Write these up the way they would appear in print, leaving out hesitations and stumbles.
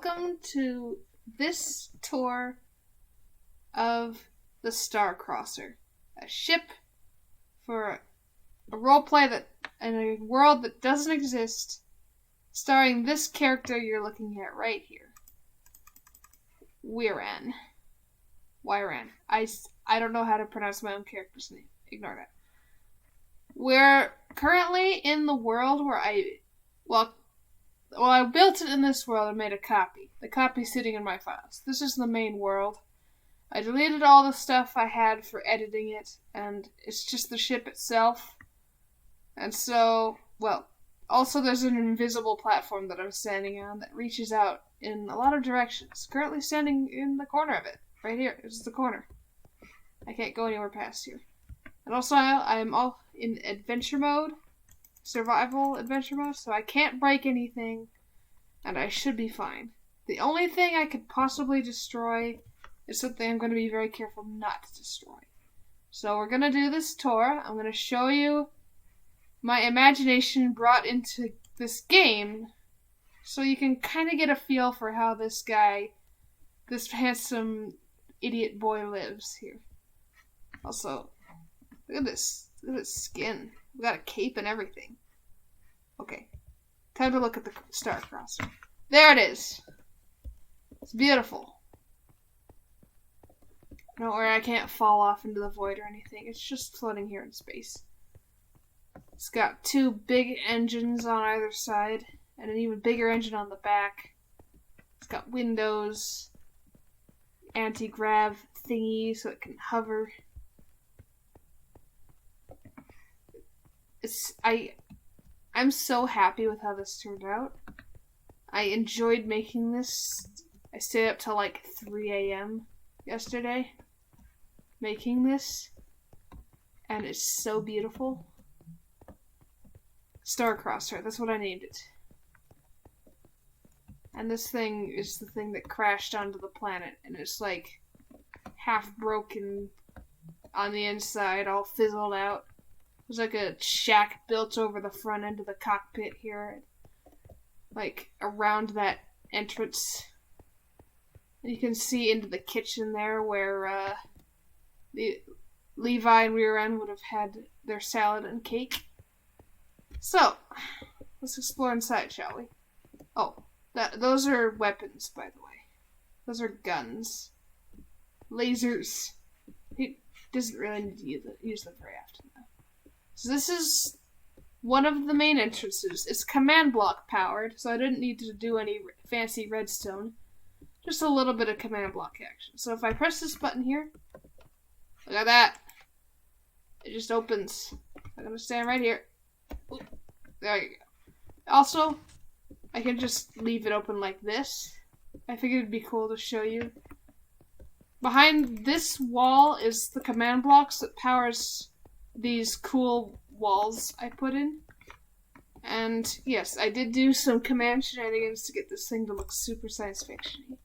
welcome to this tour of the StarCrosser, a ship for a roleplay that in a world that doesn't exist, starring this character you're looking at right here, Wyrran. I don't know how to pronounce my own character's name. Ignore that. We're currently in the world where I built it in this world and made a copy. The copy's sitting in my files. This is the main world. I deleted all the stuff I had for editing it, and it's just the ship itself. And so, also there's an invisible platform that I'm standing on that reaches out in a lot of directions. Currently standing in the corner of it. Right here. This is the corner. I can't go anywhere past here. And also, I'm all in adventure mode. Survival adventure mode, so I can't break anything, and I should be fine. The only thing I could possibly destroy is something I'm going to be very careful not to destroy. So we're going to do this tour. I'm going to show you my imagination brought into this game, so you can kind of get a feel for how this handsome idiot boy lives here. Also, look at this skin. We got a cape and everything. Okay. Time to look at the StarCrosser. There it is. It's beautiful. Don't worry, I can't fall off into the void or anything. It's just floating here in space. It's got two big engines on either side, and an even bigger engine on the back. It's got windows, anti-grav thingy so it can hover. I'm so happy with how this turned out. I enjoyed making this. I stayed up till like 3 a.m. yesterday making this, and it's so beautiful. StarCrosser, that's what I named it. And this thing is the thing that crashed onto the planet, and it's like half broken on the inside, all fizzled out. There's like a shack built over the front end of the cockpit here, like around that entrance. You can see into the kitchen there where Levi and Wyrran would have had their salad and cake. So, let's explore inside, shall we? Oh, those are weapons, by the way. Those are guns. Lasers. He doesn't really need to use them very often. So this is one of the main entrances. It's command block powered, so I didn't need to do any fancy redstone. Just a little bit of command block action. So if I press this button here, look at that. It just opens. I'm going to stand right here. Ooh, there you go. Also, I can just leave it open like this. I figured it'd be cool to show you. Behind this wall is the command blocks that powers these cool walls I put in. And yes, I did do some command shenanigans to get this thing to look super science fiction-y.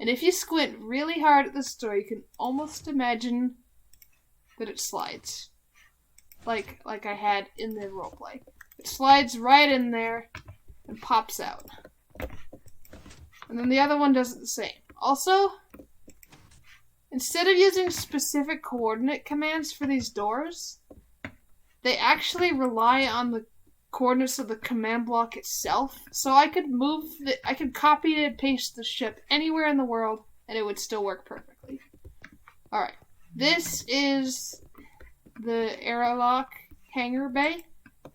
And if you squint really hard at this door, you can almost imagine that it slides. Like I had in the roleplay. It slides right in there and pops out. And then the other one does it the same. Also, instead of using specific coordinate commands for these doors, they actually rely on the coordinates of the command block itself. So I could copy and paste the ship anywhere in the world, and it would still work perfectly. Alright, this is the airlock hangar bay.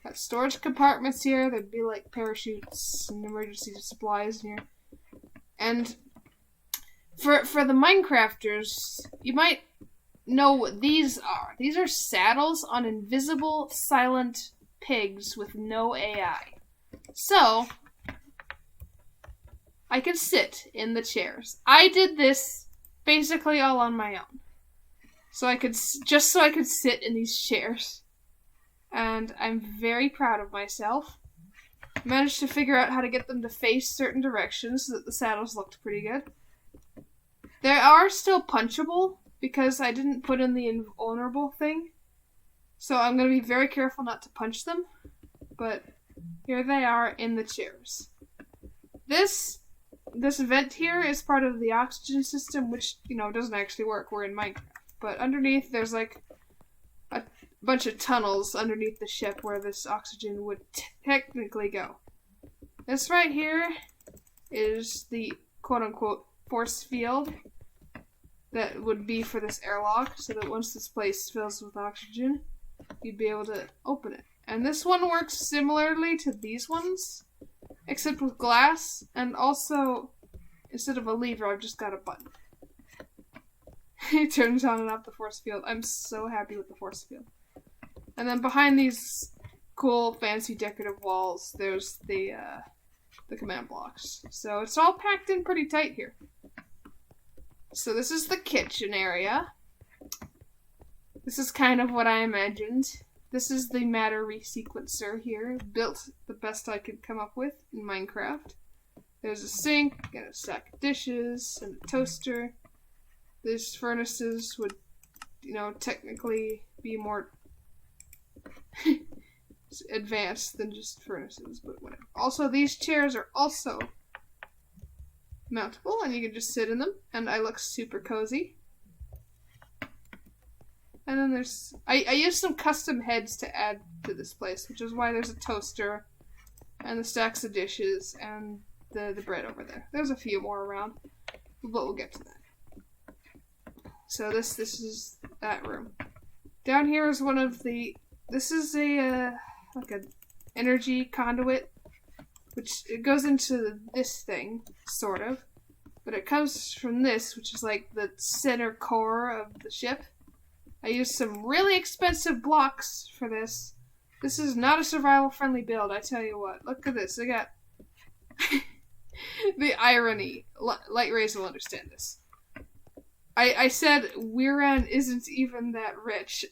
Got storage compartments here. There'd be like parachutes and emergency supplies in here. And for the Minecrafters, you might know what these are. These are saddles on invisible, silent pigs with no AI. So, I could sit in the chairs. I did this basically all on my own. So I could sit in these chairs. And I'm very proud of myself. I managed to figure out how to get them to face certain directions so that the saddles looked pretty good. They are still punchable, because I didn't put in the invulnerable thing. So I'm going to be very careful not to punch them. But here they are in the chairs. This this vent here is part of the oxygen system, which, doesn't actually work. We're in Minecraft. But underneath, there's like a bunch of tunnels underneath the ship where this oxygen would technically go. This right here is the quote-unquote force field that would be for this airlock, so that once this place fills with oxygen, you'd be able to open it. And this one works similarly to these ones, except with glass, and also, instead of a lever, I've just got a button. It turns on and off the force field. I'm so happy with the force field. And then behind these cool, fancy, decorative walls, there's the command blocks. So it's all packed in pretty tight here. So this is the kitchen area. This is kind of what I imagined. This is the matter resequencer here, built the best I could come up with in Minecraft. There's a sink, and a stack of dishes, and a toaster. These furnaces would, technically be more advanced than just furnaces, but whatever. Also, these chairs are also mountable, and you can just sit in them, and I look super cozy. And then there's... I used some custom heads to add to this place, which is why there's a toaster, and the stacks of dishes, and the bread over there. There's a few more around, but we'll get to that. So this is that room. Down here is one of the... This is a, like an energy conduit, which it goes into this thing, sort of. But it comes from this, which is like the center core of the ship. I used some really expensive blocks for this. This is not a survival-friendly build, I tell you what. Look at this. I got... the irony. Light rays will understand this. I said Wyrran isn't even that rich.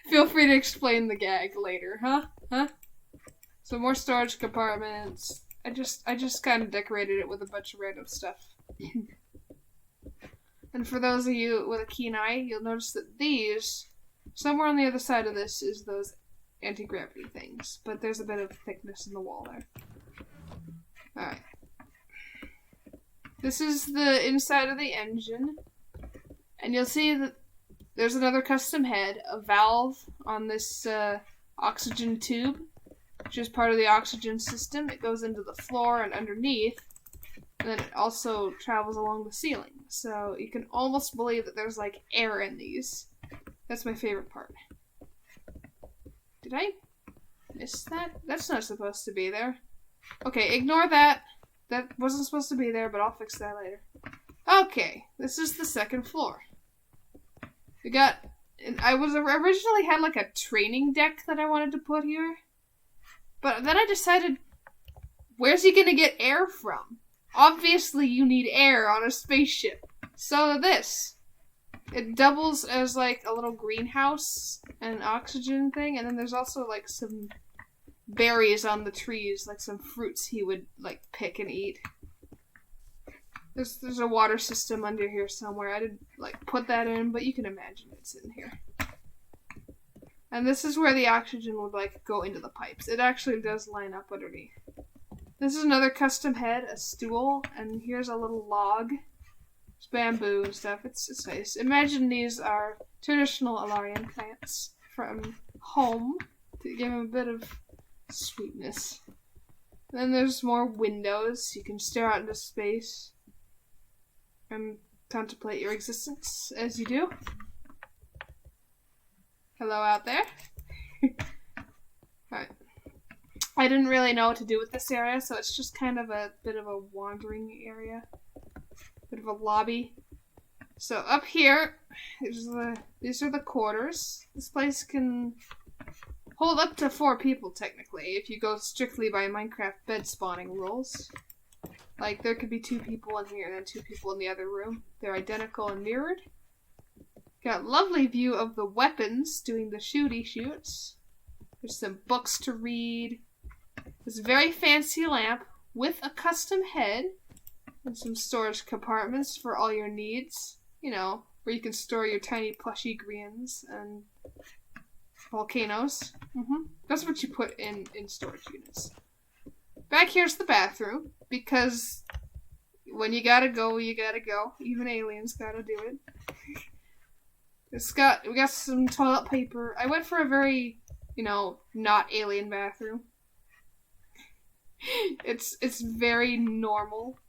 Feel free to explain the gag later, huh? So more storage compartments. I just kind of decorated it with a bunch of random stuff. And for those of you with a keen eye, you'll notice that these, somewhere on the other side of this is those anti-gravity things, but there's a bit of thickness in the wall there. Alright. This is the inside of the engine, and you'll see that there's another custom head, a valve on this oxygen tube, which is part of the oxygen system. It goes into the floor and underneath, and then it also travels along the ceiling. So you can almost believe that there's like air in these. That's my favorite part. Did I miss that? That's not supposed to be there. Okay, ignore that. That wasn't supposed to be there, but I'll fix that later. Okay, this is the second floor. We got... I originally had like a training deck that I wanted to put here. But then I decided, where's he gonna get air from? Obviously you need air on a spaceship. So this. It doubles as like a little greenhouse and oxygen thing, and then there's also like some berries on the trees, like some fruits he would like pick and eat. There's a water system under here somewhere. I didn't like put that in, but you can imagine it's in here. And this is where the oxygen would like go into the pipes. It actually does line up underneath. This is another custom head, a stool, and here's a little log. It's bamboo and stuff. It's nice. Imagine these are traditional Alarian plants from home to give them a bit of sweetness. Then there's more windows. You can stare out into space and contemplate your existence as you do. Hello out there. Alright. I didn't really know what to do with this area, so it's just kind of a bit of a wandering area. Bit of a lobby. So up here, these are the quarters. This place can hold up to 4 people, technically, if you go strictly by Minecraft bed spawning rules. Like, there could be 2 people in here and then 2 people in the other room. They're identical and mirrored. Got a lovely view of the weapons doing the shooty shoots. There's some books to read. This very fancy lamp with a custom head and some storage compartments for all your needs. You know, where you can store your tiny plushy greens and volcanoes. That's what you put in storage units. back here's the bathroom, because when you gotta go, you gotta go. Even aliens gotta do it. We got some toilet paper. I went for a very, not alien bathroom. It's very normal.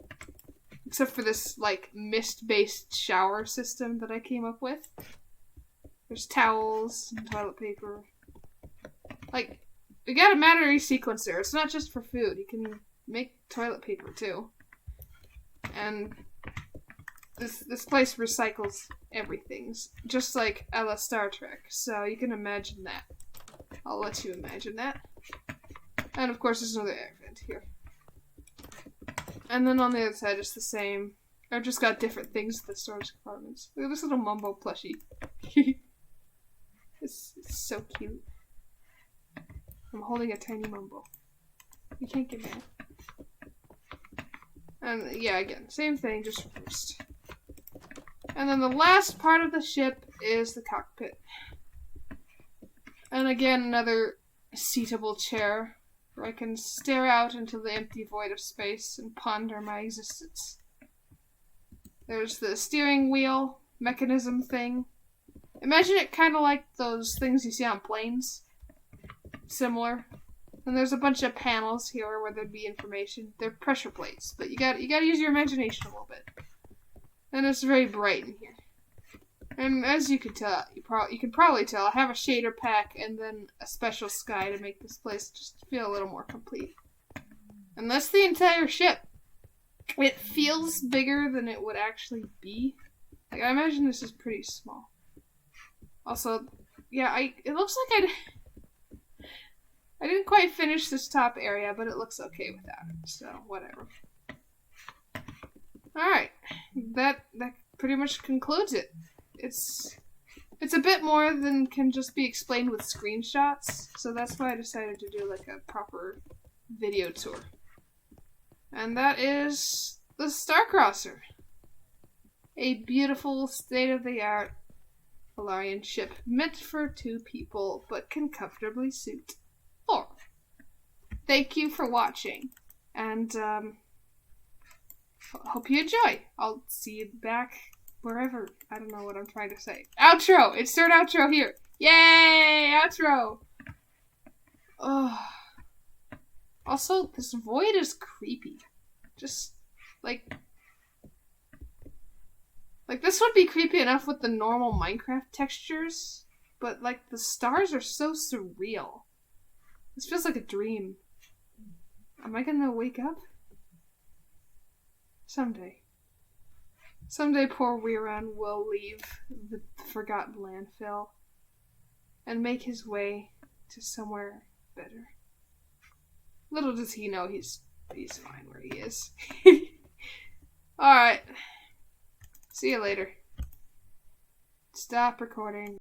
Except for this, mist-based shower system that I came up with. There's towels and toilet paper. We got a battery sequencer. It's not just for food. You can make toilet paper, too. And this place recycles everything. Just like a la Star Trek. So you can imagine that. I'll let you imagine that. And of course there's another air vent here. And then on the other side, it's the same. I've just got different things at the storage compartments. Look at this little Mumbo plushie. It's so cute. I'm holding a tiny Mumbo. You can't get mad. And yeah, again, same thing, just reversed. And then the last part of the ship is the cockpit. And again, another seatable chair where I can stare out into the empty void of space and ponder my existence. There's the steering wheel mechanism thing. Imagine it kind of like those things you see on planes. Similar. And there's a bunch of panels here where there'd be information. They're pressure plates, but you gotta use your imagination a little bit. And it's very bright in here. And as you can tell, you can probably tell, I have a shader pack and then a special sky to make this place just feel a little more complete. And that's the entire ship. It feels bigger than it would actually be. I imagine this is pretty small. Also, yeah, it looks like I didn't quite finish this top area, but it looks okay without it, so whatever. Alright, that pretty much concludes it. It's a bit more than can just be explained with screenshots, so that's why I decided to do a proper video tour. And that is the StarCrosser. A beautiful, state-of-the-art Valarian ship meant for 2 people, but can comfortably suit 4. Thank you for watching, and hope you enjoy. I'll see you back wherever. I don't know what I'm trying to say. Outro! Insert outro here. Yay! Outro! Oh. Also, this void is creepy. Just, this would be creepy enough with the normal Minecraft textures, but, the stars are so surreal. This feels like a dream. Am I gonna wake up? Someday. Someday poor Wyrran will leave the forgotten landfill and make his way to somewhere better. Little does he know he's fine where he is. Alright. See you later. Stop recording.